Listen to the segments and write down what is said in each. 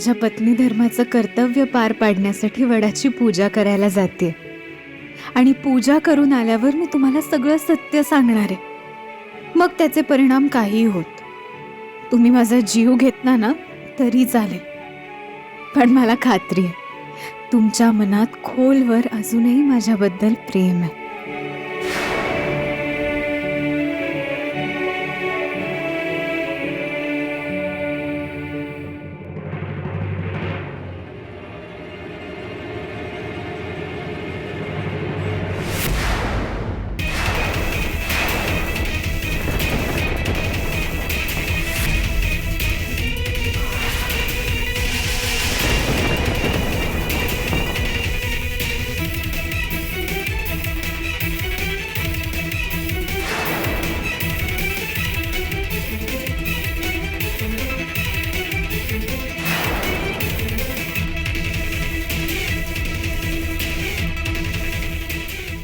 माझ्या पत्नी धर्माचं कर्तव्य पार पाडण्यासाठी वडाची पूजा करायला जाते आणि पूजा करून आल्यावर मी तुम्हाला सगळं सत्य सांगणार आहे। मग त्याचे परिणाम काही होत, तुम्ही माझा जीव घेतला ना तरी चालेल, पण मला खात्री आहे तुमच्या मनात खोलवर अजूनही माझ्याबद्दल प्रेम आहे।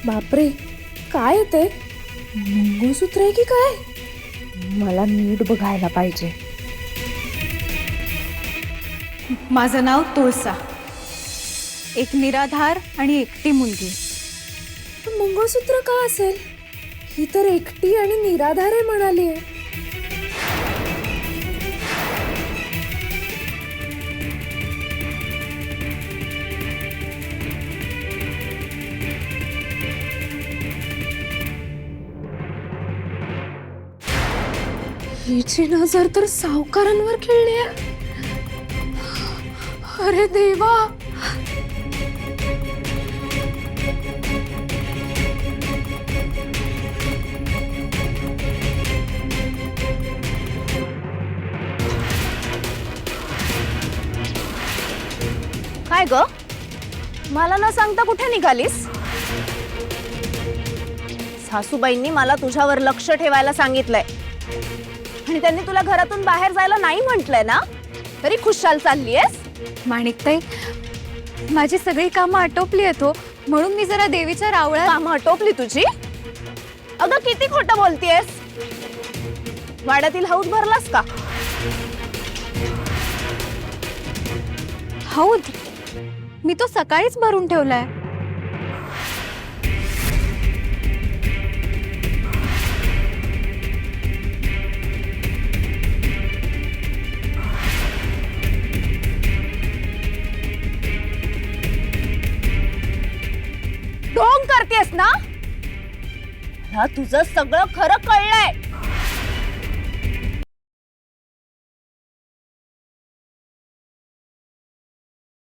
बापरे, काय ते मंगळसूत्र आहे की काय? मला नीट बघायला पाहिजे। माझं नाव तुळसा, एक निराधार आणि एकटी मुलगी। पण मंगळसूत्र का असेल? ही तर एकटी आणि निराधार आहे म्हणाली आहे। हिची नजर तर सावकारांवर खेळली आहे। अरे देवा, काय ग, मला न सांगता कुठे निघालीस? सासूबाईंनी मला तुझ्यावर लक्ष ठेवायला सांगितलंय आणि त्यांनी तुला घरातून बाहेर जायला नाही म्हटलंय ना, तरी खुशाल चाललीयस? माणिकताई, माझी सगळी कामं आटोपली आहेत हो, म्हणून मी जरा देवीच्या रावळात। कामं आटोपली तुझी? अगं किती खोटं बोलतेयस? वाड्यातील हौद भरलास का? हौद मी तो सकाळीच भरून ठेवलाय। ढोंग करतेस ना? मला तुझं सगळं खरं कळलंय।